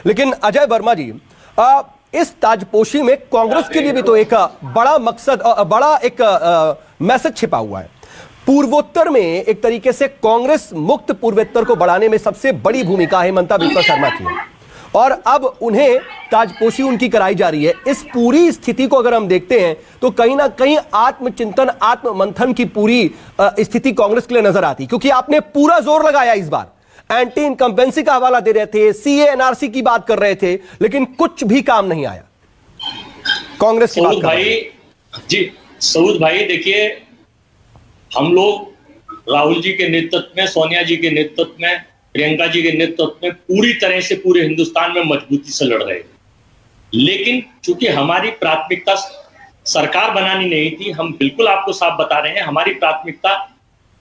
लेकिन अजय वर्मा जी, इस ताजपोशी में कांग्रेस के लिए भी तो एक बड़ा मकसद, बड़ा एक मैसेज छिपा हुआ है। पूर्वोत्तर में एक तरीके से कांग्रेस मुक्त पूर्वोत्तर को बढ़ाने में सबसे बड़ी भूमिका हेमंता बिस्वा शर्मा की है, और अब उन्हें ताजपोशी उनकी कराई जा रही है। इस पूरी स्थिति को अगर हम देखते हैं तो कहीं ना कहीं आत्मचिंतन, आत्ममंथन की पूरी स्थिति कांग्रेस के लिए नजर आती, क्योंकि आपने पूरा जोर लगाया इस बार, एंटी इनकम्बेंसी का हवाला दे रहे थे, सीए एनआरसी की बात कर रहे थे, लेकिन कुछ भी काम नहीं आया कांग्रेस की बात भाई। जी सऊद भाई, देखिए हम लोग राहुल जी के नेतृत्व में, सोनिया जी के नेतृत्व में, प्रियंका जी के नेतृत्व में पूरी तरह से पूरे हिंदुस्तान में मजबूती से लड़ रहे थे। लेकिन चूंकि हमारी प्राथमिकता सरकार बनानी नहीं थी, हम बिल्कुल आपको साफ बता रहे हैं, हमारी प्राथमिकता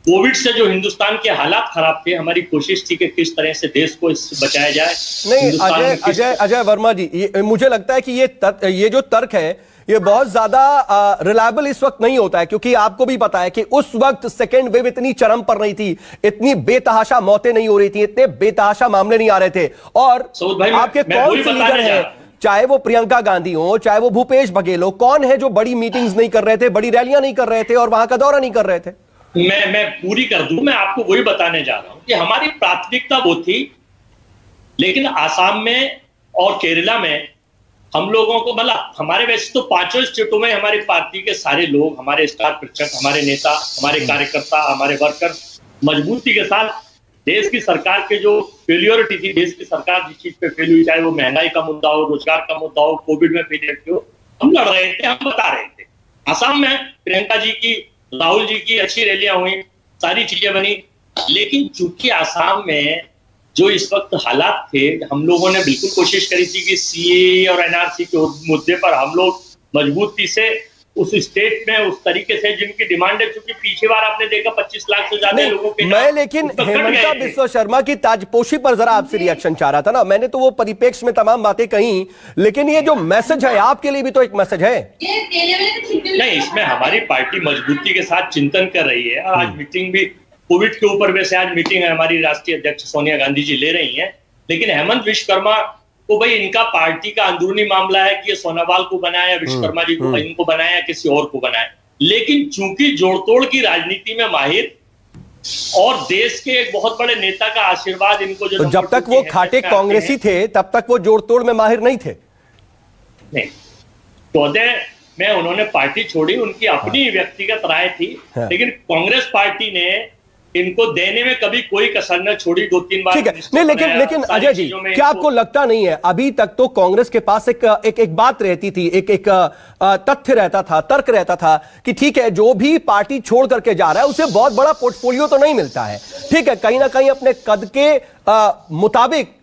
कोविड से जो हिंदुस्तान के हालात खराब थे, हमारी कोशिश थी कि किस तरह से देश को इससे बचाया जाए। नहीं अजय वर्मा जी, मुझे लगता है कि ये जो तर्क है ये बहुत ज्यादा रिलायबल इस वक्त नहीं होता है, क्योंकि आपको भी पता है कि उस वक्त सेकेंड वेव इतनी चरम पर रही थी, इतनी बेतहाशा मौतें नहीं हो रही थी, इतने बेतहाशा मामले नहीं आ रहे थे। और आपके कौन से लीडर हैं, चाहे वो प्रियंका गांधी हो, चाहे वो भूपेश बघेल हो, कौन है जो बड़ी मीटिंग्स नहीं कर रहे थे, बड़ी रैलियां नहीं कर रहे थे और वहां का दौरा नहीं कर रहे थे? मैं पूरी कर दूं, मैं आपको वही बताने जा रहा हूं कि हमारी प्राथमिकता वो थी। लेकिन आसाम में और केरला में हम लोगों को, मतलब हमारे वैसे तो पांचों स्टेटों में हमारी पार्टी के सारे लोग, हमारे स्टार प्रचारक, हमारे नेता, हमारे कार्यकर्ता, हमारे वर्कर मजबूती के साथ देश की सरकार के जो फेल्योरिटी थी, देश की सरकार जिस चीज पे फेल हुई, चाहे वो महंगाई का मुद्दा हो, रोजगार का मुद्दा हो, कोविड में फेलियर हो, हम लड़ रहे थे, हम बता रहे थे। आसाम में प्रियंका जी की, राहुल जी की अच्छी रैलियां हुई, सारी चीजें बनी। लेकिन चूंकि आसाम में जो इस वक्त हालात थे, हम लोगों ने बिल्कुल कोशिश करी थी कि सीए और एनआरसी के मुद्दे पर हम लोग मजबूती से उस स्टेट में उस तरीके से जिनकी डिमांड है, क्योंकि पिछली बार आपने देखा 25 लाख से ज्यादा लोगों के, मैं लेकिन हेमंता बिस्वा शर्मा की ताजपोशी पर जरा आपसे रिएक्शन चाह रहा था ना। मैंने तो वो परिप्रेक्ष्य में तमाम बातें कही, लेकिन ये जो मैसेज है आपके लिए भी तो एक मैसेज है। नहीं, इसमें हमारी पार्टी मजबूती के साथ चिंतन कर रही है। आज मीटिंग भी कोविड के ऊपर, वैसे आज मीटिंग है हमारी राष्ट्रीय अध्यक्ष सोनिया गांधी जी ले रही हैं, लेकिन हेमंत विश्वकर्मा को, भाई इनका पार्टी का अंदरूनी मामला है कि ये सोनोवाल को बनाया या विश्वकर्मा जी को, इनको बनाया या किसी और को बनाया। लेकिन चूंकि जोड़तोड़ की राजनीति में माहिर और देश के एक बहुत बड़े नेता का आशीर्वाद इनको, जो तो जब तक वो खाटे कांग्रेसी थे तब तक वो जोड़तोड़ में माहिर नहीं थे। नहीं, 14 में उन्होंने पार्टी छोड़ी, उनकी अपनी व्यक्तिगत राय थी, लेकिन कांग्रेस पार्टी ने इनको देने में कभी कोई कसर न छोड़ी, 2-3 बार। ठीक है, नहीं लेकिन अजय जी, क्या आपको लगता नहीं है अभी तक तो कांग्रेस के पास एक बात रहती थी, एक तथ्य रहता था, तर्क रहता था कि ठीक है, जो भी पार्टी छोड़ करके जा रहा है उसे बहुत बड़ा पोर्टफोलियो तो नहीं मिलता है, ठीक है, कहीं ना कहीं अपने कद के मुताबिक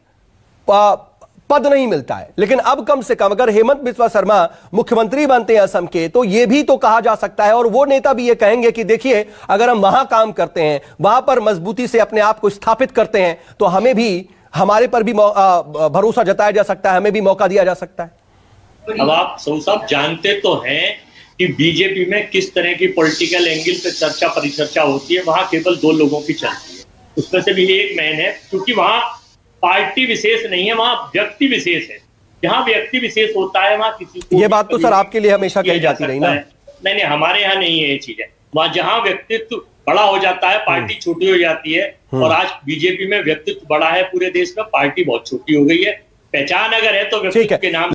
पद नहीं मिलता है, लेकिन अब कम से कम अगर हेमंत बिस्वा शर्मा मुख्यमंत्री बनते हैं असम के, तो यह भी तो कहा जा सकता है, और वो नेता भी ये कहेंगे कि देखिए, अगर हम वहां काम करते हैं, वहां पर मजबूती से अपने आप को स्थापित करते हैं, तो हमें भी, हमारे पर भी भरोसा जताया जा सकता है, हमें भी मौका दिया जा सकता है। अब आप सब जानते तो हैं कि बीजेपी में किस तरह की पॉलिटिकल एंगल पे चर्चा परिचर्चा होती है। वहां केवल 2 लोगों की चलती है, उसमें से भी एक मैन है, क्योंकि वहां पार्टी विशेष नहीं है, वहां व्यक्ति विशेष है। जहां व्यक्ति विशेष होता है वहां किसी को, ये बात तो सर आपके लिए हमेशा कही जाती रही ना। नहीं, हमारे यहाँ नहीं है ये चीजें। वहां जहां व्यक्तित्व बड़ा हो जाता है, पार्टी छोटी हो जाती है। और आज बीजेपी में व्यक्तित्व बड़ा है, पूरे देश में पार्टी बहुत छोटी हो गई है। पहचान अगर है तो व्यक्तित्व के नाम